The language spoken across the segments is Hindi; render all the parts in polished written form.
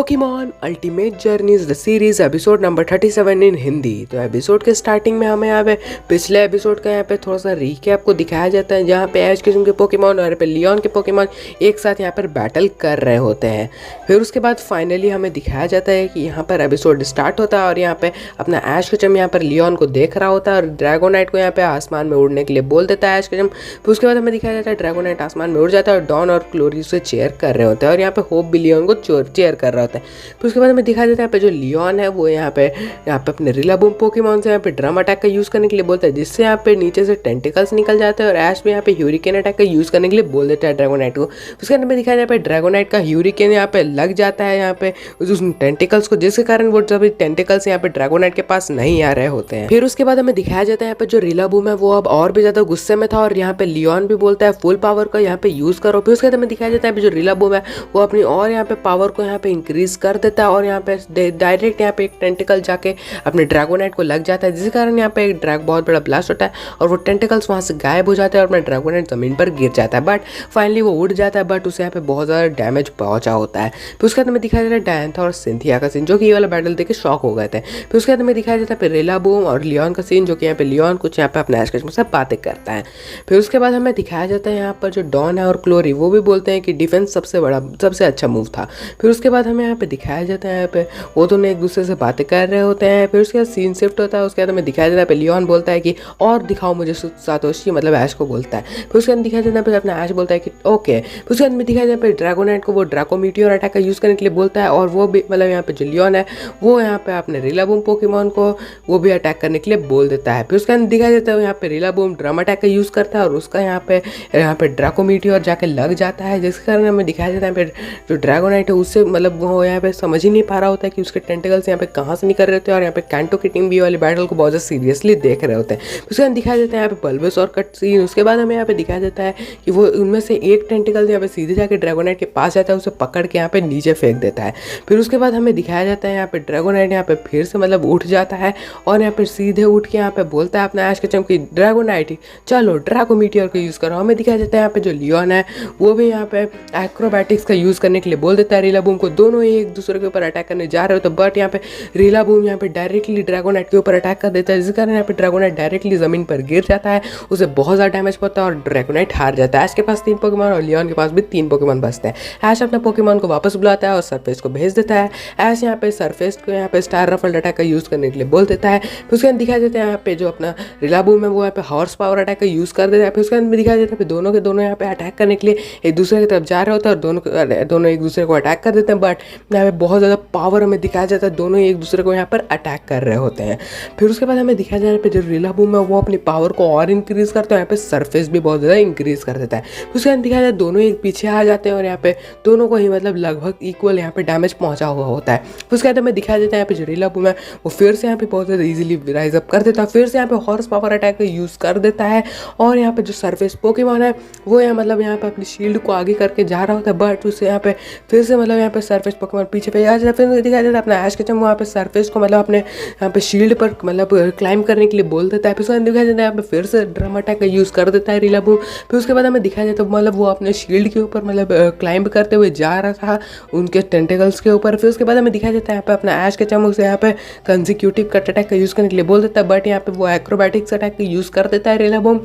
Pokemon ultimate journeys the series episode number 37 इन हिंदी। तो एपिसोड के स्टार्टिंग में हमें यहाँ पे पिछले एपिसोड का यहाँ पे थोड़ा सा रीकैप को दिखाया जाता है, जहाँ पे ऐश किस्म के पोकेमॉन और यहाँ पे लियोन के पोकेमॉन एक साथ यहाँ पर बैटल कर रहे होते हैं। फिर उसके बाद फाइनली हमें दिखाया जाता है कि यहाँ पर एपिसोड स्टार्ट होता है और यहाँ पे अपना ऐश किस्म यहाँ पर लियोन को देख रहा होता है और ड्रैगोनाइट को यहाँ पे आसमान में उड़ने के लिए बोल देता है ऐश किस्म। फिर उसके बाद हमें दिखाया जाता है ड्रैगोनाइट आसमान में उड़ जाता है और डॉन और क्लोरी उसे चेयर कर रहे होते हैं और यहाँ पे होप भी लियोन को चेयर कर रहा होता है। फिर उसके बाद हमें दिखाया जाता है यहाँ पे जो लियोन है वो यहाँ पे अपने रिलाबूम पोकेमॉन से यहाँ पे ड्रम अटैक का यूज़ करने के लिए बोलता है, जिससे यहाँ पे नीचे से टेंटिकल्स निकल जाते हैं और ऐश भी यहाँ पे ह्यूरिकेन अटैक का यूज़ करने के लिए बोल देता है ड्रैगोनाइट को। उसके अंदर में दिखाया जाता है ड्रैगोनाइट का ह्यूरिकेन यहाँ पे लग जाता है यहाँ पे उस टेंटिकल्स को, जिसके कारण वो सभी टेंटिकल्स यहाँ पे ड्रैगोनाइट के पास नहीं आ रहे होते हैं। फिर उसके बाद हमें दिखाया जाता है यहाँ पे जो रिलाबूम है वो अब और भी ज्यादा गुस्से में था और यहाँ पे लियोन भी बोलता है फुल पावर का यहाँ पे यूज करो। फिर उसके बाद हमें दिखाया जाता है जो रिलाबूम है वो अपनी और यहाँ पे पावर को यहाँ पे इंक्रीज कर देता है और यहाँ पे डायरेक्ट यहाँ पे एक टेंटिकल जाके अपने ड्रैगोनाइट को लग जाता है, जिस कारण यहाँ पे एक बहुत बड़ा ब्लास्ट होता है और वो टेंटिकल्स वहाँ से गायब हो जाता है और अपना ड्रैगोनाइट जमीन पर गिर जाता है। बट फाइनली वो उड़ जाता है, बट उसे यहाँ पे बहुत ज़्यादा डैमेज पहुंचा होता है। फिर उसके बाद हमें दिखाया जाता है डायंथा और सिंथिया का सीन, जो कि ये वाला बैटल देख के शॉक हो गए थे। फिर उसके बाद हमें दिखाया जाता है रिलाबूम और लियोन का सीन, जो कि यहाँ पे लियोन कुछ यहाँ पे अपने ऐश किस्म से बातें करता है। फिर उसके बाद हमें दिखाया जाता है यहाँ पर जो डॉन है और क्लोरी वो भी बोलते हैं कि डिफेंस सबसे अच्छा मूव था। फिर उसके बाद हमें यहाँ पे दिखाया जाता है यहाँ पे वो दोनों एक दूसरे से बातें कर रहे होते हैं। फिर उसके बाद सीन शिफ्ट होता है, उसके बाद हमें दिखाया जाता है लियोन बोलता है कि और दिखाओ मुझे सातोशी, मतलब ऐश को बोलता है। फिर उसके बाद दिखाया जाता है अपना ऐश बोलता है कि ओके। फिर उसके बाद में दिखाया जाता है ड्रैगोनाइट को वो ड्रैको मीटियोर अटैक का यूज़ करने के लिए बोलता है और वो भी मतलब यहाँ पे जो लियोन है वो यहाँ पे अपने रिलाबूम पोकेमॉन को वो भी अटैक करने के लिए बोल देता है। फिर उसके बाद दिखाया जाता है यहाँ पे रिलाबूम ड्रम अटैक का यूज़ करता है और उसका यहाँ पे ड्रैको मीटियोर जाके लग जाता है, जिसके कारण हमें दिखाया जाता है जो ड्रैगोनाइट है उससे मतलब वो यहाँ पे समझ ही नहीं पा रहा होता है कि उसके टेंटिकल्स यहाँ पे कहाँ से निकल रहे होते हैं और यहाँ पे कैंटो की टीम भी वाली बैटल को बहुत ज़्यादा सीरियसली देख रहे होते हैं। उसके बाद दिखाया जाता है यहाँ पे बल्बस कट सीन। उसके बाद हमें यहाँ पे दिखाया जाता है कि वो उनमें से एक टेंटिकल यहाँ पे सीधे जाके ड्रैगोनाइट के पास जाता है, उसे पकड़ के यहाँ पे नीचे फेंक देता है। फिर उसके बाद हमें दिखाया जाता है यहाँ पे ड्रैगोनाइट यहाँ पे फिर से मतलब उठ जाता है और यहाँ पे सीधे उठ के यहाँ पे बोलता है अपना ऐश के चमकी ड्रैगोनाइट चलो ड्रैगो मीटियोर का यूज़ करो। हमें दिखाया जाता है यहाँ पे जो लियोन है वो भी यहाँ पे एक्रोबैटिक्स का यूज़ करने के लिए बोल देता है रिलाबूम को। दोनों ही एक दूसरे के ऊपर अटैक करने जा रहे होते हैं, बट यहाँ पे रिलाबूम यहाँ पे डायरेक्टली ड्रैगोनाइट के ऊपर अटैक कर देता है, जिस कारण यहाँ पे ड्रैगोनाइट डायरेक्टली ज़मीन पर गिर जाता है, उसे बहुत ज़्यादा डैमेज पड़ता है और ड्रैगोनाइट हार जाता है। ऐश के पास 3 पोकेमॉन और लियोन के पास भी 3 पोकेमॉन बचते हैं। ऐश अपना पोकेमॉन को वापस बुलाता है और सरफेस को भेज देता है। ऐश यहाँ पे सरफेस को यहाँ पे स्टार रफल्ड अटैक का यूज़ करने के लिए बोल देता है। फिर उसके बाद दिखाया जाता है यहाँ पे जो अपना रिलाबूम है वो यहाँ पे हॉर्स पावर अटैक का यूज़ कर देता है। फिर उसके बाद दिखाया जाता है दोनों के दोनों यहाँ पे अटैक करने के लिए एक दूसरे की तरफ जा रहे होते हैं और दोनों एक दूसरे को अटैक कर देते हैं, बट यहाँ पे बहुत ज़्यादा पावर हमें दिखाया जाता है, दोनों एक दूसरे को यहाँ पर अटैक कर रहे होते हैं। फिर उसके बाद हमें दिखाया जाता है जो रिलाबूम है वो अपनी पावर को और इंक्रीज करता है, यहाँ पे सरफेस भी बहुत ज़्यादा इंक्रीज कर देता है। फिर उसके बाद दिखाया जाता है दोनों एक पीछे आ जाते हैं और यहाँ पे दोनों को ही मतलब लगभग इक्वल यहाँ पे डैमेज पहुंचा हुआ होता है। फिर उसके बाद हमें दिखाया जाता है यहाँ पे जो रिलाबूम है वो फिर से यहाँ पे बहुत ज़्यादा इजीली राइज अप कर देता है, फिर से यहाँ पे हॉर्स पावर अटैक का यूज़ कर देता है और यहाँ पे जो सरफेस पोकेमॉन है वो यहाँ पे अपनी शील्ड को आगे करके जा रहा होता है, बट उससे यहाँ पे फिर से मतलब यहाँ पे सरफेस पोकेमॉन पीछे पे आ जाता है। फिर दिखाया जाता है अपना ऐश केचम वहाँ पे सरफेस को मतलब अपने यहाँ पे शील्ड पर मतलब क्लाइंब करने के लिए बोल देता है। फिर उसके बाद दिखाया जाता है यहाँ पे फिर से ड्रम अटैक का यूज़ कर देता है रिलाबूम। फिर उसके बाद हमें दिखाया जाता है मतलब वो अपने शील्ड के ऊपर मतलब क्लाइंब करते हुए जा रहा था उनके टेंटिकल्स के ऊपर। फिर उसके बाद हमें दिखाया जाता है यहाँ पे अपना ऐश केचम से यहाँ पे कंसेक्यूटिव कट अटैक का यूज़ करने के लिए बोल देता है, बट यहाँ पे वो एक्रोबैटिक्स अटैक का यूज़ कर देता है रिलाबूम।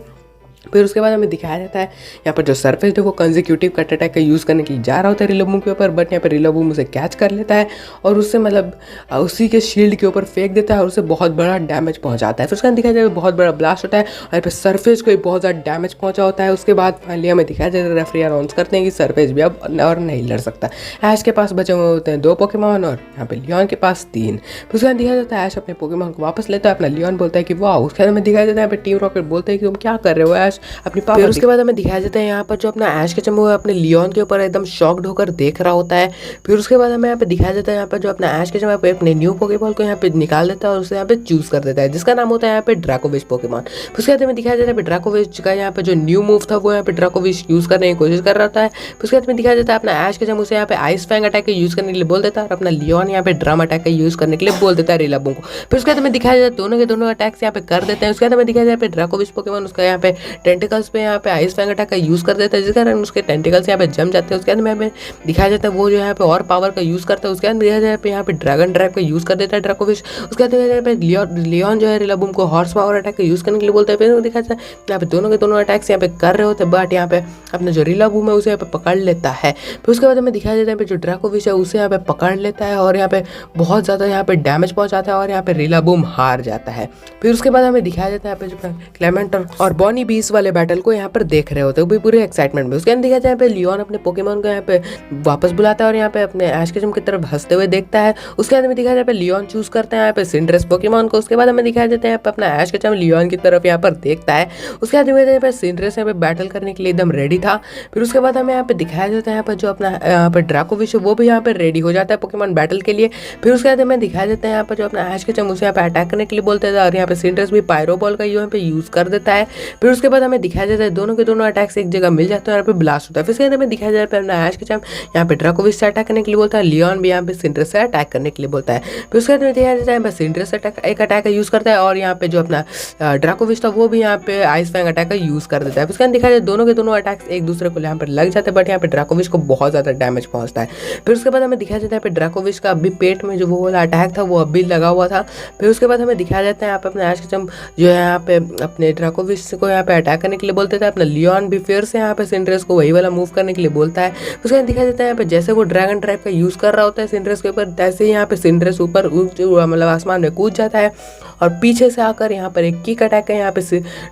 फिर उसके बाद हमें दिखाया जाता है यहाँ पर जो सरफेस है वो कंसेक्यूटिव कट अटैक का यूज़ करने के लिए जा रहा होता है रिलाबूम के ऊपर, बट यहाँ पर रिलाबूम उसे कैच कर लेता है और उससे मतलब उसी के शील्ड के ऊपर फेंक देता है और उसे बहुत बड़ा डैमेज पहुंचाता है। फिर उसके बाद दिखाया जाता है बहुत बड़ा ब्लास्ट होता है और यहाँ पर सरफेस को बहुत ज़्यादा डैमेज पहुंचा होता है। उसके बाद फाइनली हमें दिखाया जाता है रेफरी अनाउंस करते हैं कि सरफेस भी अब और नहीं लड़ सकता। ऐश के पास बचे हुए होते हैं 2 पोकेमॉन और यहाँ पे लियोन के पास 3। फिर उसके बाद दिखाया जाता है ऐश अपने पोकेमॉन को वापस लेता है, अपना लियोन बोलता है कि वाह। उसके बाद हमें दिखाया जाता है यहाँ पे टीम रॉकेट बोलते हैं कि तुम क्या कर रहे हो ऐश अपनी पावर। उसके बाद हमें दिखाया जाता है यहाँ पर जो अपना ऐश केचम वो अपने लियोन के ऊपर एकदम शॉक्ड होकर देख रहा होता है। फिर उसके बाद हमें यहाँ पे दिखाया जाता है यहाँ पर जो अपना ऐश केचम अपने न्यू पोकेबॉल को यहाँ पे निकाल देता है और उसे यहाँ पे चूज कर देता है, जिसका नाम होता है यहाँ पे ड्रैकोविश पोकेमॉन। फिर उसके बाद हमें दिखाया जाता है ड्रैकोविश का यहाँ पे जो न्यू मूव था वो यहाँ पे ड्रैकोविश यूज करने की कोशिश कर रहा था। फिर उसके बाद हमें दिखाया जाता है अपना ऐश केचम उसे यहाँ पे आइस फैंग अटैक का यूज करने के लिए बोल देता है और अपना लियोन यहाँ पे ड्रम अटैक का यूज करने के लिए बोल देता है रिलाबूम को। फिर उसके बाद हमें दिखाया जाता है दोनों के दोनों अटैक्स यहाँ पे कर देते हैं। उसके बाद हमें दिखाया जाता है ड्रैकोविश पोकेमॉन उसका यहाँ पे टेंटिकल्स पे यहाँ पे आइस फैंग अटैक का यूज़ कर देता है, जिस कारण उसके टेंटिकल्स यहाँ पे जम जाते हैं। उसके बाद में हमें दिखाया जाता है वो जो यहाँ पे और पावर का यूज़ करता है। उसके बाद दिखाया जाता है यहाँ पे ड्रैगन ड्राइव का यूज़ कर देता है ड्रैकोविच। उसके बाद यहाँ पे लियोन जो है रिलाबूम को हॉर्स पावर अटैक का यूज़ करने के लिए बोलता है। फिर दिखाया जाता है यहाँ पे दोनों के दोनों अटैक्स यहाँ पे कर रहे होते हैं, बट यहाँ पे अपना जो रिलाबूम है उसे यहाँ पे पकड़ लेता है। फिर उसके बाद हमें दिखाया जाता है जो ड्रैकोविच है उसे यहाँ पे पकड़ लेता है और यहाँ पे बहुत ज़्यादा यहाँ पे डैमेज पहुंचाता है और यहाँ पे रिलाबूम हार जाता है। फिर उसके बाद हमें दिखाया जाता है यहाँ पे जो क्लेमेंट और बॉनी बीस वाले बैटल को यहाँ पर देख रहे होते हैं, वो भी पूरे एक्साइटमेंट में। उसके बाद दिखाया जाता है यहाँ पे लियोन अपने पोकेमॉन को यहाँ पे वापस बुलाता है और यहाँ पे अपने ऐश केचम की तरफ हंसते हुए देखता है। उसके बाद हमें दिखाया जाता है लियोन चूज करता है यहाँ पे सिंड्रेस पोकेमॉन को। उसके बाद हमें दिखाया जाता है यहाँ पे अपना ऐश केचम लियोन की तरफ यहाँ पर देखता है। उसके बाद यहाँ पे सिंड्रेस यहाँ पे बैटल करने के लिए एकदम रेडी था। फिर उसके बाद हमें यहाँ पे दिखाया जाता है यहाँ पर जो अपना यहाँ पे ड्रैकोविच है वो भी यहाँ पे रेडी हो जाता है पोकेमॉन बैटल के लिए। फिर उसके बाद हमें दिखाया जाता है यहाँ पर जो अपना ऐश केचम उसे यहाँ पे अटैक करने के लिए बोलते थे और यहाँ पे सिंड्रेस भी पायरो बॉल का यहाँ पे यूज कर देता है। फिर उसके बाद हमें दिखाया जाता है दोनों के दोनों अटैक्स एक जगह मिल जाते हैं और यहाँ पे ब्लास्ट होता है। फिर उसके बाद हमें दिखाया जाता है अपना ऐश केचम यहाँ पे ड्रैकोविच से अटैक करने के लिए बोलता है, लियोन भी यहाँ पे सिंड्रेस से अटैक करने के लिए बोलता है। फिर उसके बाद हमें दिखाया जाता है बस सिंड्रेस एक अटैक का यूज करता है और यहाँ पे जो अपना ड्रैकोविच था वो भी यहाँ पे आइस फैंग अटैक का यूज कर देता है। फिर उसके बाद दिखाया जाए दोनों के दोनों अटैक्स एक दूसरे को यहाँ पर लग जाते हैं, बट यहाँ पे ड्रैकोविच को बहुत ज्यादा डैमेज पहुंचता है। फिर उसके बाद हमें दिखाया जाता है ड्रैकोविच का अभी पेट में जो वो वाला अटैक था वो अभी लगा हुआ था। फिर उसके बाद हमें दिखाया जाता है यहाँ पे अपने ऐश केचम जो है यहाँ पे अपने ड्रैकोविच को यहाँ पे अटैक करने के लिए बोलते थे। अपना लियोन भी फिर से यहाँ पे सिंड्रेस को वही वाला मूव करने के लिए बोलता है। उसके बाद दिखाया जाता है यहाँ पे जैसे वो ड्रैगन ड्राइव का यूज कर रहा होता है सिंड्रेस के ऊपर, तैसे ही यहाँ पे सिंड्रेस ऊपर मतलब आसमान में कूद जाता है और पीछे से आकर यहाँ पर एक किक अटैक है यहाँ पे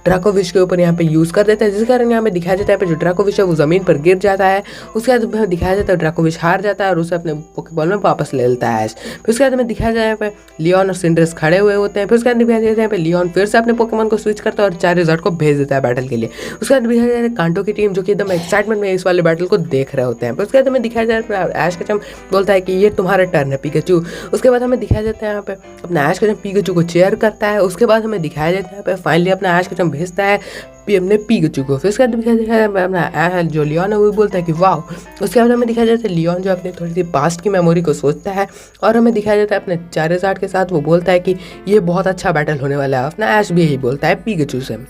ड्रैकोविच के ऊपर यहाँ पे यूज कर देता है, जिस कारण यहाँ पे दिखाया जाता है जो ड्रैकोविच है वो जमीन पर गिर जाता है। उसके बाद दिखाया जाता है ड्रैकोविच हार जाता है और उसे अपने पोकेबॉल में वापस ले लेता है। फिर उसके बाद हमें दिखाया जाता है यहाँ पे लियोन और सिंड्रेस खड़े हुए होते हैं। फिर उसके बाद दिखाया जाता है यहाँ पे लियोन फिर से अपने पोकेमॉन को स्विच करता है और चार्जर्ड को भेज देता है बैटल के लिए। उसके बाद दिखाया जाता है कांटो की टीम जो कि एकदम एक्साइटमेंट में इस वाले बैटल को देख रहे होते हैं। फिर उसके बाद हमें दिखाया जाता है ऐश केचम बोलता है कि ये तुम्हारा टर्न है पिकाचू। उसके बाद हमें दिखाया जाता है यहाँ पे अपना ऐश केचम पिकाचू को चेयर करता है। उसके बाद हमें दिखाया जाता है यहाँ पे फाइनली अपना ऐश केचम भेजता है अपने पिकाचू को। फिर उसके बाद दिखाया जाता है अपना जो लियोन है वो बोलता है कि वाह। उसके बाद हमें दिखाया जाता है लियोन जो अपनी थोड़ी सी पास्ट की मेमोरी को सोचता है और हमें दिखाया जाता है अपने चार्जर्ड के साथ वो बोलता है कि ये बहुत अच्छा बैटल होने वाला है। अपना ऐश भी यही बोलता है पिकाचू से।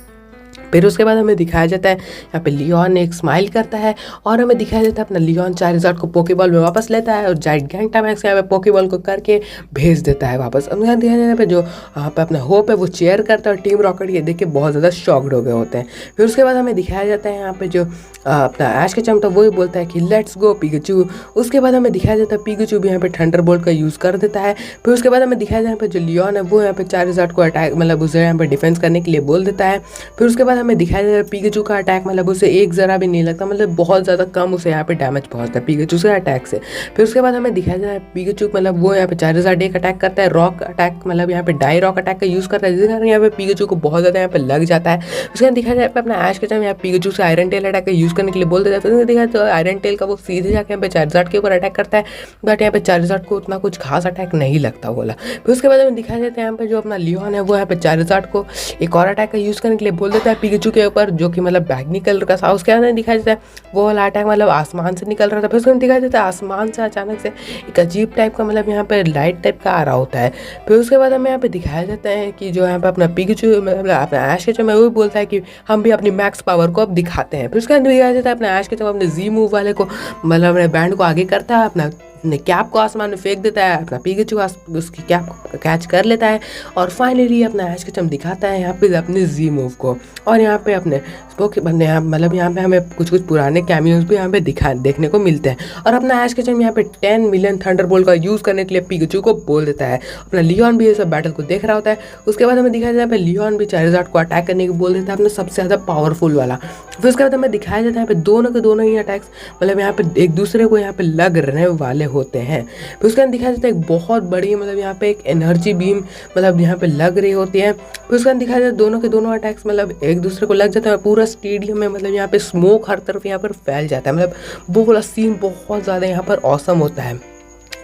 फिर उसके बाद हमें दिखाया जाता है यहाँ पे लियोन एक स्माइल करता है और हमें दिखाया जाता है अपना लियोन चार्जर्ड को पोकेबॉल में वापस लेता है और जाइगैंटामैक्स यहाँ पे पोकेबॉल को करके भेज देता है वापस। अब यहाँ दिखाया जाता है जो यहाँ पे अपना होप है वो चेयर करता है और टीम रॉकेट ये देख के बहुत ज़्यादा शॉक्ड हो गए होते हैं। फिर उसके बाद हमें दिखाया जाता है यहाँ पे जो अपना ऐश केचम था वही बोलता है कि लेट्स गो पिकाचू। उसके बाद हमें दिखाया जाता है पिकाचू भी यहाँ पे थंडरबोल्ट का यूज़ कर देता है। फिर उसके बाद हमें दिखाया जाता है जो लियोन है वो यहाँ पे चार्जर्ड को अटैक मतलब उसे यहाँ पे डिफेंस करने के लिए बोल देता है। फिर उसके बाद हमें दिखाया जाता है पिकाचू का अटैक मतलब उसे एक जरा भी नहीं लगता, मतलब बहुत ज़्यादा कम उसे यहाँ पे डैमेज पहुँचता है पिकाचू से अटैक से। फिर उसके बाद हमें दिखाया जाता है पिकाचू मतलब वो यहाँ पे चार्जर्ड एक अटैक करता है रॉक अटैक मतलब यहाँ पे डाई रॉक अटैक का यूज़ करता है, जिसके कारण यहाँ पे पिकाचू को बहुत ज़्यादा यहाँ पे लग जाता है। उसके बाद दिखाया जाता है अपना ऐश केचम यहाँ पिकाचू से आयरन टेल अटैक का यूज़ करने के लिए बोल देता है। फिर दिखाया तो आयरन टेल का वो सीधे जाके यहाँ पे चार्जर्ड के ऊपर अटैक करता है, बट यहाँ पे चार्जर्ड को उतना कुछ खास अटैक नहीं लगता बोला। फिर उसके बाद हमें दिखाया जाता है यहाँ पे जो अपना लियोन है वो यहाँ पे चार्जर्ड को एक और अटैक का यूज़ करने के लिए बोल देता है पिकाचू के ऊपर जो कि मतलब बैगनी कलर का था। उसके अंदर दिखाया जाता है वो वाला अटैक मतलब आसमान से निकल रहा था। फिर उसके दिखाया जाता है आसमान से अचानक से एक अजीब टाइप का मतलब यहाँ पे लाइट टाइप का आ रहा होता है। फिर उसके बाद हमें यहाँ पे दिखाया जाता है कि जो यहाँ पे अपना पिकाचू मतलब अपना ऐश केचम है वो भी बोलता है कि हम भी अपनी मैक्स पावर को अब दिखाते हैं। फिर उसके अंदर दिखाया जाता है अपना ऐश केचम अपने जी मूव वाले को मतलब अपने बैंड को आगे करता है, अपना कैप को आसमान में फेंक देता है, अपना पिकाचू उसकी कैप को कैच कर लेता है और फाइनली अपना ऐश केचम दिखाता है यहाँ पे अपने जी मूव को। और यहाँ पे अपने मतलब यहाँ पे हमें कुछ पुराने कैमियोज भी यहाँ पे देखने को मिलते हैं। और अपना ऐश केचम यहाँ पे 10 मिलियन थंडरबोल्ट का यूज़ करने के लिए पिकाचू को बोल देता है। अपना लियोन भी ये सब बैटल को देख रहा होता है। उसके बाद हमें दिखाया जाता है लियोन भी चार्जर्ड को अटैक करने को बोल देता है अपना सबसे ज़्यादा पावरफुल वाला। फिर उसके बाद हमें दिखाया जाता है यहाँ पे दोनों के दोनों ही अटैक्स मतलब यहाँ पे एक दूसरे को यहाँ पे लग रहने वाले होते हैं। फिर उसके बाद दिखाया जाता है एक बहुत बड़ी मतलब यहाँ पे एक एनर्जी बीम मतलब यहाँ पे लग रही होती है। फिर उसके बाद दिखाया जाता है दोनों के दोनों अटैक्स मतलब एक दूसरे को लग जाता है, पूरा स्टेडियम में मतलब यहाँ पे स्मोक हर तरफ यहाँ पर फैल जाता है, मतलब वो वाला सीन बहुत ज़्यादा यहाँ पर ऑसम होता है।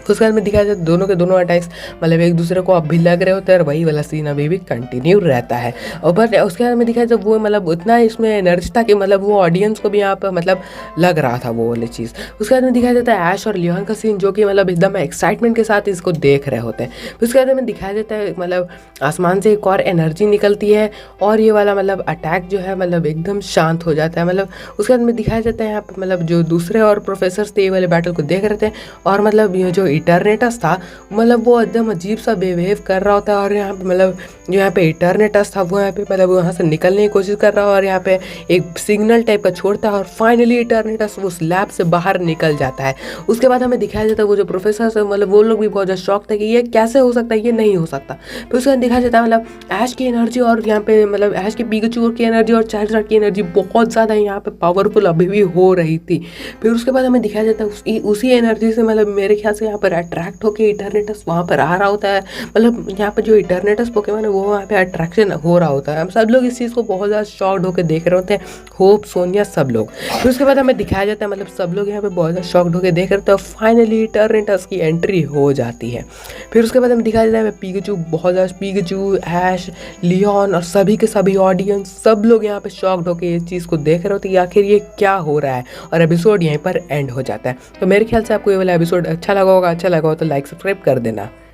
उसके बाद में दिखाया जाता है दोनों के दोनों अटैक्स मतलब एक दूसरे को अब भी लग रहे होते हैं और वही वाला सीन अभी भी कंटिन्यू रहता है। और बट उसके बाद में दिखाया जब वो मतलब उतना इसमें एनर्जी था कि मतलब वो ऑडियंस को भी यहाँ पर मतलब लग रहा था वो वाली चीज़। उसके बाद में दिखाया जाता है ऐश और लियोन का सीन जो कि मतलब एकदम एक्साइटमेंट के साथ इसको देख रहे होते हैं। फिर उसके बाद में दिखाया जाता है मतलब आसमान से एक और एनर्जी निकलती है और ये वाला मतलब अटैक जो है मतलब एकदम शांत हो जाता है। मतलब उसके बाद में दिखाया जाता है यहाँ पर मतलब जो दूसरे और प्रोफेसर्स थे ये वाले बैटल को देख रहे थे और मतलब ये जो इटरनेटस था मतलब वो एकदम अजीब सा बिहेव कर रहा होता है और यहाँ पे मतलब जो यहाँ पे इटरनेटस था वो यहाँ पे मतलब वहाँ से निकलने की कोशिश कर रहा है और यहाँ पे एक सिग्नल टाइप का छोड़ता है और फाइनली इटरनेटस उस लैब से बाहर निकल जाता है। उसके बाद हमें दिखाया जाता है वो जो प्रोफेसर है मतलब वो लोग भी बहुत ज़्यादा शॉक थे कि ये कैसे हो सकता है, ये नहीं हो सकता। फिर उसके बाद दिखाया जाता है मतलब ऐश की एनर्जी और यहाँ पे मतलब ऐश की पिकाचू की एनर्जी और चार्जर की एनर्जी बहुत ज़्यादा यहाँ पे पावरफुल अभी भी हो रही थी। फिर उसके बाद हमें दिखाया जाता है उसी एनर्जी से मतलब मेरे ख्याल से यहाँ पर अट्रैक्ट होकर इटरनेटस वहाँ पर आ रहा होता है। मतलब यहाँ पर जो इटरनेटस पोकेमॉन है वो वहाँ पे अट्रैक्शन हो रहा होता है। हम सब लोग इस चीज़ को बहुत ज़्यादा शॉक्ड होकर देख रहे होते हैं, होप सोनिया सब लोग। फिर उसके बाद हमें दिखाया जाता है मतलब सब लोग यहाँ पे बहुत ज़्यादा शॉक्ड होकर देख रहे होते हैं और फाइनली इटरनेटस की एंट्री हो जाती है। फिर उसके बाद हमें दिखाया जाता है पिकाचू बहुत ज़्यादा पिकाचू ऐश लियोन और सभी के सभी ऑडियंस सब लोग यहाँ पे शॉक्ड होकर इस चीज़ को देख रहे होते हैं कि आखिर ये क्या हो रहा है और एपिसोड यहीं पर एंड हो जाता है। तो मेरे ख्याल से आपको ये वाला एपिसोड अच्छा लगा होगा तो लाइक सब्सक्राइब कर देना।